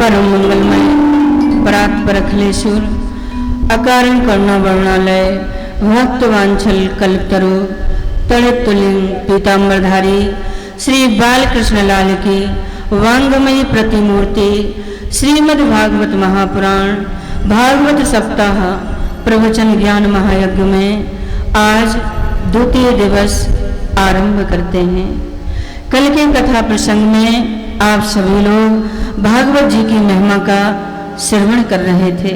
परम मंगलमय परात्पर अखिलेश्वर अकारण करुणा वर्णालय भक्त वांछल कल्पतरु तड़ितुलिंग पीताम्बरधारी श्री बालकृष्ण लाल की वांगमयी प्रतिमूर्ति श्रीमद् भागवत महापुराण भागवत सप्ताह प्रवचन ज्ञान महायज्ञ में आज द्वितीय दिवस आरंभ करते हैं। कल के कथा प्रसंग में आप सभी लोग भागवत जी की महिमा का श्रवण कर रहे थे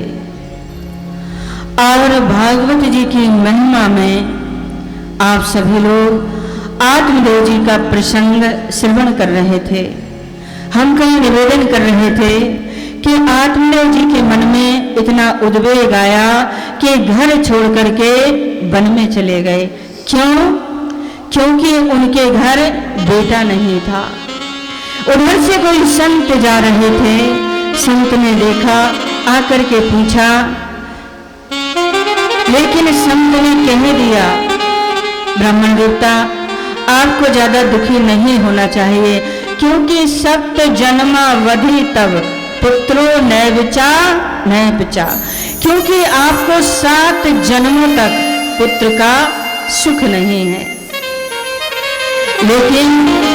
और भागवत जी की महिमा में आप सभी लोग आत्मदेव जी का प्रसंग श्रवण कर रहे थे। हम कहीं निवेदन कर रहे थे कि आत्मदेव जी के मन में इतना उद्वेग आया कि घर छोड़ करके वन में चले गए। क्यों? क्योंकि उनके घर बेटा नहीं था। उधर से कोई संत जा रहे थे। संत ने देखा, आकर के पूछा, लेकिन संत ने कह दिया, ब्राह्मण देवता आपको ज्यादा दुखी नहीं होना चाहिए, क्योंकि सप्त जन्मावधि तब पुत्रो नैवचा नैपचा, क्योंकि आपको 7 जन्मों तक पुत्र का सुख नहीं है। लेकिन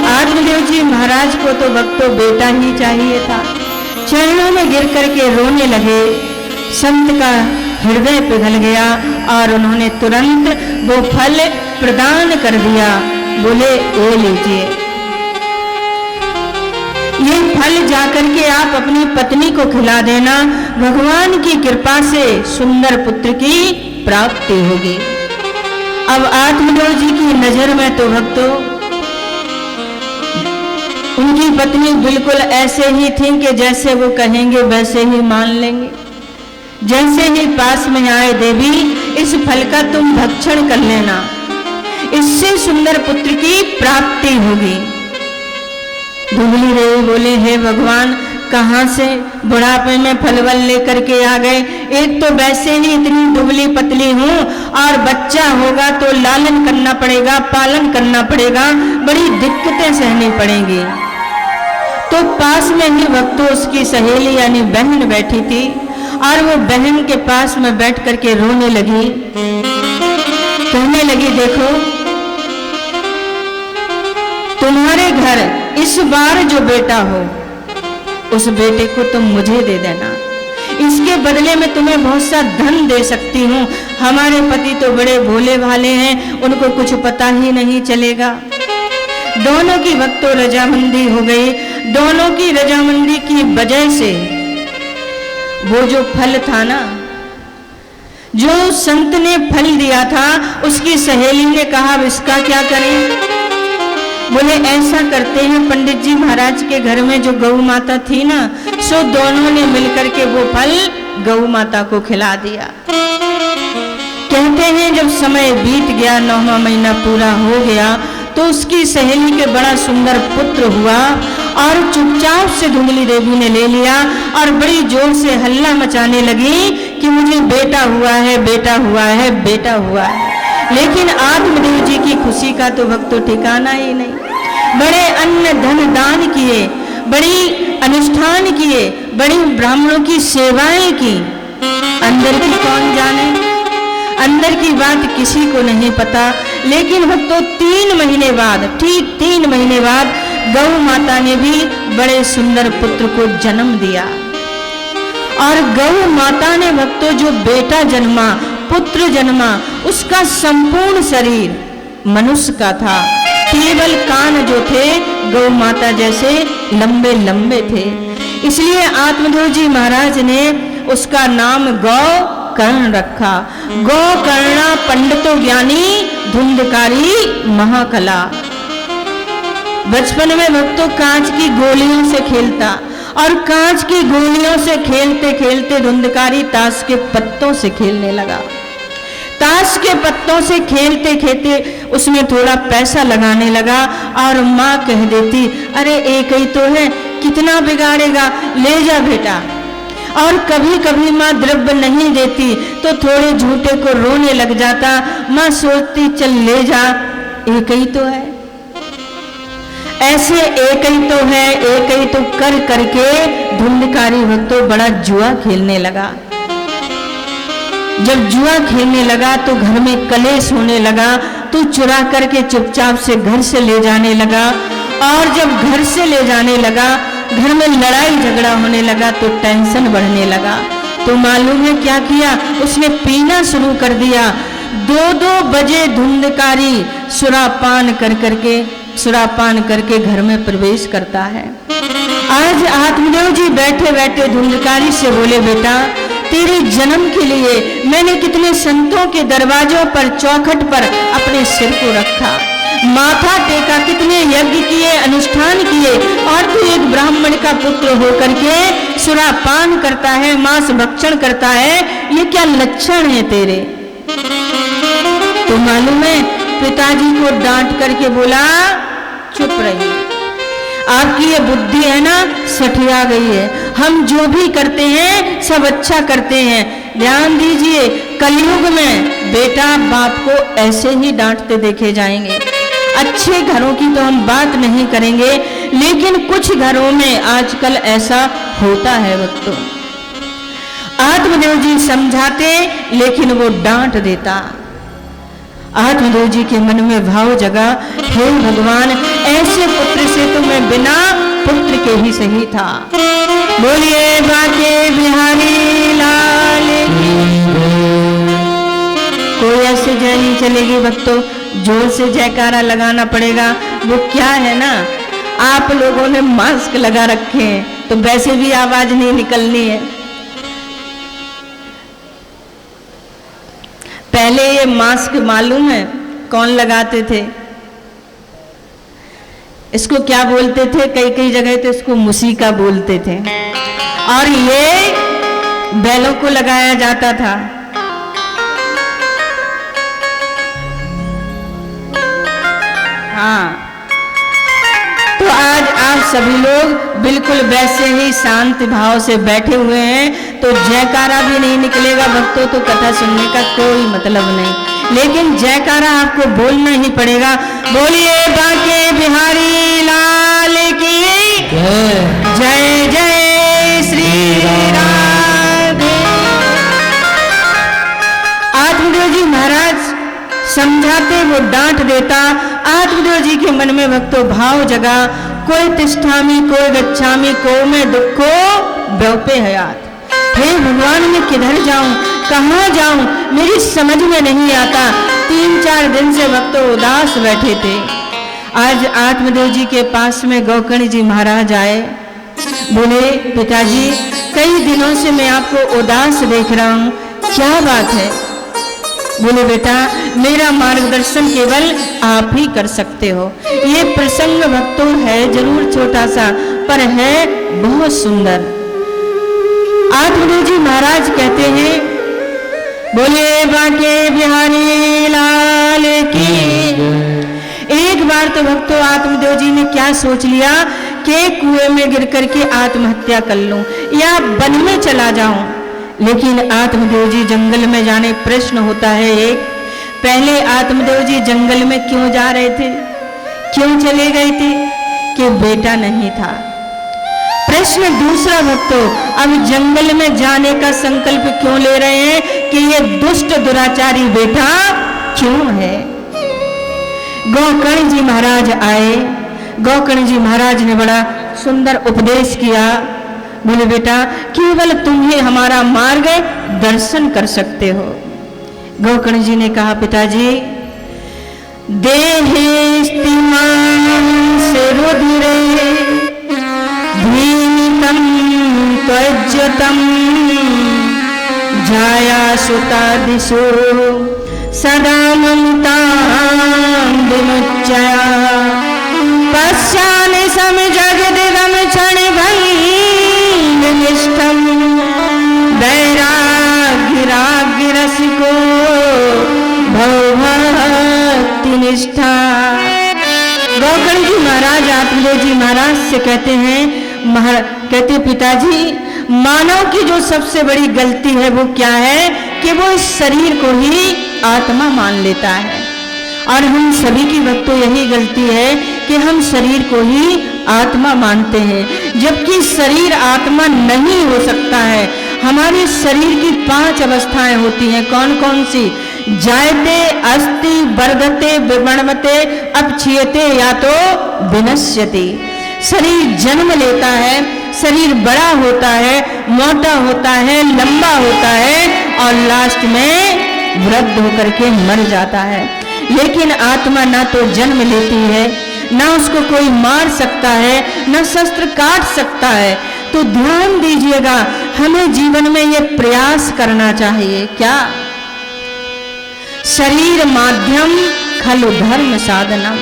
आत्मदेव जी महाराज को तो भक्तों बेटा ही चाहिए था। चरणों में गिर करके रोने लगे। संत का हृदय पिघल गया और उन्होंने तुरंत वो फल प्रदान कर दिया। बोले ये लीजिए, ये फल जाकर के आप अपनी पत्नी को खिला देना, भगवान की कृपा से सुंदर पुत्र की प्राप्ति होगी। अब आत्मदेव जी की नजर में तो भक्तों उनकी पत्नी बिल्कुल ऐसे ही थी कि जैसे वो कहेंगे वैसे ही मान लेंगे। जैसे ही पास में आए, देवी इस फल का तुम भक्षण कर लेना, इससे सुंदर पुत्र की प्राप्ति होगी। दुबली देवी बोले, हे भगवान कहां से बुढ़ापे में फलवल लेकर के आ गए। एक तो वैसे ही इतनी दुबली पतली हूं और बच्चा होगा तो लालन करना पड़ेगा, पालन करना पड़ेगा, बड़ी दिक्कतें सहनी पड़ेंगी। तो पास में ही भक्तों उसकी सहेली यानी बहन बैठी थी और वो बहन के पास में बैठ करके रोने लगी। कहने लगी, देखो तुम्हारे घर इस बार जो बेटा हो उस बेटे को तुम मुझे दे देना, इसके बदले में तुम्हें बहुत सा धन दे सकती हूँ। हमारे पति तो बड़े भोले भाले हैं, उनको कुछ पता ही नहीं चलेगा। दोनों की भक्तों रजामंदी हो गई। दोनों की रजामंदी की वजह से वो जो फल था ना, जो संत ने फल दिया था, उसकी सहेली ने कहा इसका क्या करें। बोले ऐसा करते हैं, पंडित जी महाराज के घर में जो गौ माता थी ना, सो दोनों ने मिलकर के वो फल गौ माता को खिला दिया। कहते हैं जब समय बीत गया, 9वां महीना पूरा हो गया, तो उसकी सहेली के बड़ा सुंदर पुत्र हुआ और चुपचाप से धुंधली देवी ने ले लिया और बड़ी जोर से हल्ला मचाने लगी कि मुझे बेटा हुआ है, बेटा हुआ है, बेटा हुआ है। लेकिन आत्मदेव जी की खुशी का तो भक्तों ठिकाना ही नहीं। बड़े अन्न धन दान किए, बड़ी अनुष्ठान किए, बड़ी ब्राह्मणों की सेवाएं की। अंदर की कौन जाने, अंदर की बात किसी को नहीं पता। लेकिन भक्तों 3 महीने बाद, ठीक 3 महीने बाद गौ माता ने भी बड़े सुंदर पुत्र को जन्म दिया। और गौ माता ने भक्तों जो बेटा जन्मा, पुत्र जन्मा, उसका संपूर्ण शरीर मनुष्य का था। केवल कान जो थे गौ माता जैसे लंबे लंबे थे। इसलिए आत्मदेव जी महाराज ने उसका नाम गौ कर्ण रखा। गौ कर्णा पंडितो ज्ञानी धुंधकारी महाकला। बचपन में भक्तों कांच की गोलियों से खेलता और कांच की गोलियों से खेलते खेलते धुंधकारी ताश के पत्तों से खेलने लगा। ताश के पत्तों से खेलते खेलते उसमें थोड़ा पैसा लगाने लगा और माँ कह देती, अरे एक ही तो है, कितना बिगाड़ेगा, ले जा बेटा। और कभी कभी माँ द्रव्य नहीं देती तो थोड़े झूठे को रोने लग जाता। माँ सोचती चल ले जा, एक ही तो है। ऐसे एक ही तो है, एक ही तो कर करके धुंधकारी भक्तों बड़ा जुआ खेलने लगा। जब जुआ खेलने लगा तो घर में कलेश होने लगा, तो चुरा करके चुपचाप से घर से ले जाने लगा, और जब घर से ले जाने लगा, घर में लड़ाई झगड़ा होने लगा तो टेंशन बढ़ने लगा। तो मालूम है क्या किया, उसने पीना शुरू कर दिया। 2-2 बजे धुंधकारी सुरापान करके घर में प्रवेश करता है। आज आत्मदेव जी बैठे बैठे धुंधकारी से बोले, बेटा तेरे जन्म के लिए मैंने कितने संतों के दरवाजों पर चौखट पर अपने सिर को रखा, माथा टेका, कितने यज्ञ किए, अनुष्ठान किए, और तू एक ब्राह्मण का पुत्र होकर के सुरापान करता है, मांस भक्षण करता है, ये क्या लक्षण है तेरे? तो मालूम है पिताजी को डांट करके बोला, चुप रहिए, आपकी ये बुद्धि है ना सठिया गई है, हम जो भी करते हैं सब अच्छा करते हैं। ध्यान दीजिए, कलयुग में बेटा बाप को ऐसे ही डांटते देखे जाएंगे। अच्छे घरों की तो हम बात नहीं करेंगे, लेकिन कुछ घरों में आजकल ऐसा होता है भक्तों। आत्मदेव जी समझाते लेकिन वो डांट देता। आत्मदेव जी के मन में भाव जगा, हे भगवान, ऐसे पुत्र से तो मैं बिना पुत्र के ही सही था। बोलिए बाके बिहारी लाल की। कोई ऐसे जय नहीं चलेगी भक्तों, जोर से जयकारा लगाना पड़ेगा। वो क्या है ना, आप लोगों ने मास्क लगा रखे हैं तो वैसे भी आवाज नहीं निकलनी है। पहले ये मास्क मालूम है कौन लगाते थे? इसको क्या बोलते थे? कई कई जगह तो इसको मुसीका बोलते थे, और ये बैलों को लगाया जाता था। हाँ, तो आज आप सभी लोग बिल्कुल वैसे ही शांत भाव से बैठे हुए हैं, तो जयकारा भी नहीं निकलेगा भक्तों, तो कथा सुनने का कोई मतलब नहीं, लेकिन जयकारा आपको बोलना ही पड़ेगा। बोलिए बाके बिहारी लाल की जय जय श्री राधे। आत्मदेव जी महाराज समझाते, वो डांट देता। आत्मदेव जी के मन में भक्तों भाव जगा, कोई तिष्ठामी कोई गच्छामी को मैं दुखो व्यौपे हयात। हे भगवान, मैं किधर जाऊं, कहाँ जाऊं, मेरी समझ में नहीं आता। 3-4 दिन से भक्तों उदास बैठे थे। आज आत्मदेव जी के पास में गौकर्ण जी महाराज आए। बोले, पिताजी कई दिनों से मैं आपको उदास देख रहा हूं, क्या बात है? बोले, बेटा मेरा मार्गदर्शन केवल आप ही कर सकते हो। ये प्रसंग भक्तों है जरूर छोटा सा, पर है बहुत सुंदर। आत्मदेव जी महाराज कहते हैं, बोले बाके बिहारी लाल की। एक बार तो भक्तों आत्मदेव जी ने क्या सोच लिया कि कुएं में गिर करके आत्महत्या कर लूं या वन में चला जाऊं। लेकिन आत्मदेव जी जंगल में जाने, प्रश्न होता है एक, पहले आत्मदेव जी जंगल में क्यों जा रहे थे, क्यों चले गए थे? कि बेटा नहीं था। प्रश्न दूसरा भक्तों, अब जंगल में जाने का संकल्प क्यों ले रहे हैं? कि ये दुष्ट दुराचारी बेटा क्यों है? गौकर्ण जी महाराज आए। गौकर्ण जी महाराज ने बड़ा सुंदर उपदेश किया। बोले, बेटा केवल तुम ही हमारा मार्ग दर्शन कर सकते हो। गौकर्ण जी ने कहा, पिताजी देहेस्तिमान से रुधिरे धीमितम त्वज्यतम जाया सुता दिशो सदा ममतां विमुच्चया पश्यामि समजगदिदं क्षण निष्ठम वैराग्यरसिको भक्ति निष्ठा। गौकर्ण जी महाराज आत्मदेव जी महाराज से कहते हैं, कहते पिताजी मानव की जो सबसे बड़ी गलती है वो क्या है कि वो इस शरीर को ही आत्मा मान लेता है। और हम सभी की भक्तों यही गलती है कि हम शरीर को ही आत्मा मानते हैं, जबकि शरीर आत्मा नहीं हो सकता है। हमारे शरीर की 5 अवस्थाएं होती हैं। कौन कौन सी? जायते, अस्ति, वर्धते, विवर्धते, अपक्षीयते या तो विनश्यति। शरीर जन्म लेता है, शरीर बड़ा होता है, मोटा होता है, लंबा होता है और लास्ट में वृद्ध होकर के मर जाता है। लेकिन आत्मा ना तो जन्म लेती है, ना उसको कोई मार सकता है, ना शस्त्र काट सकता है। तो ध्यान दीजिएगा, हमें जीवन में ये प्रयास करना चाहिए। क्या? शरीर माध्यम खलु धर्म साधनम।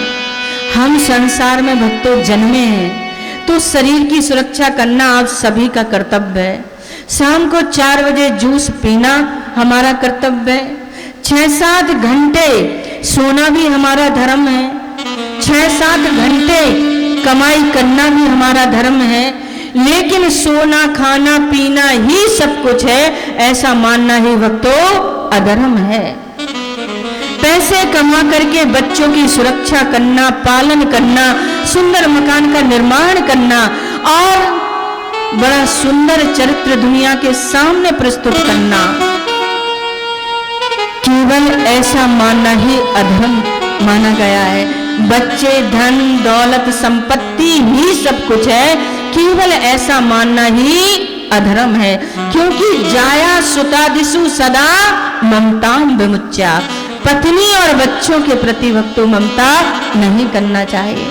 हम संसार में भक्तों जन्मे हैं, तो शरीर की सुरक्षा करना आप सभी का कर्तव्य है। शाम को 4 बजे जूस पीना हमारा कर्तव्य है। 6-7 घंटे सोना भी हमारा धर्म है। 6-7 घंटे कमाई करना भी हमारा धर्म है। लेकिन सोना, खाना, पीना ही सब कुछ है, ऐसा मानना ही भक्तों अधर्म है। पैसे कमा करके बच्चों की सुरक्षा करना, पालन करना, सुंदर मकान का निर्माण करना और बड़ा सुंदर चरित्र दुनिया के सामने प्रस्तुत करना, केवल ऐसा मानना ही अधर्म माना गया है। बच्चे, धन, दौलत, संपत्ति ही सब कुछ है, केवल ऐसा मानना ही अधर्म है। क्योंकि जाया सुतादिषु सदा ममतां विमुच्या। पत्नी और बच्चों के प्रति भक्तों ममता नहीं करना चाहिए।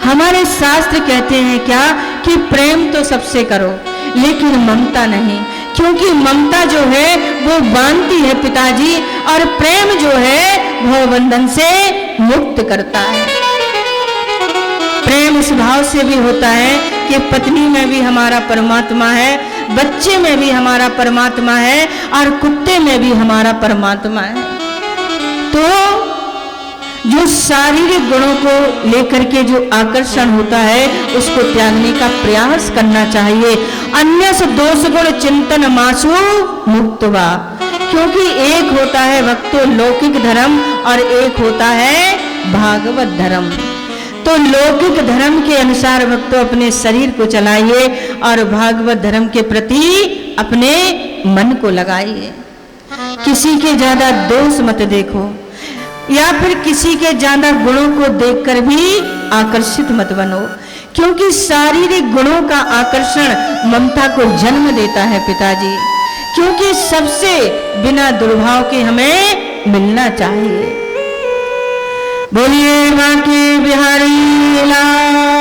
हमारे शास्त्र कहते हैं क्या? कि प्रेम तो सबसे करो, लेकिन ममता नहीं। क्योंकि ममता जो है वो बांधती है पिताजी, और प्रेम जो है वो बंधन से मुक्त करता है। प्रेम इस भाव से भी होता है कि पत्नी में भी हमारा परमात्मा है, बच्चे में भी हमारा परमात्मा है और कुत्ते में भी हमारा परमात्मा है। तो जो शारीरिक गुणों को लेकर के जो आकर्षण होता है उसको त्यागने का प्रयास करना चाहिए। अन्य दोष गुण चिंतन मासु मुक्तवा। क्योंकि एक होता है भक्तों लौकिक धर्म और एक होता है भागवत धर्म। तो लौकिक धर्म के अनुसार भक्तों अपने शरीर को चलाइए और भागवत धर्म के प्रति अपने मन को लगाइए। किसी के ज्यादा दोष मत देखो या फिर किसी के ज्यादा गुणों को देखकर भी आकर्षित मत बनो। क्योंकि शारीरिक गुणों का आकर्षण ममता को जन्म देता है पिताजी। क्योंकि सबसे बिना दुर्भाव के हमें मिलना चाहिए। बोलिए बांके बिहारी लाल।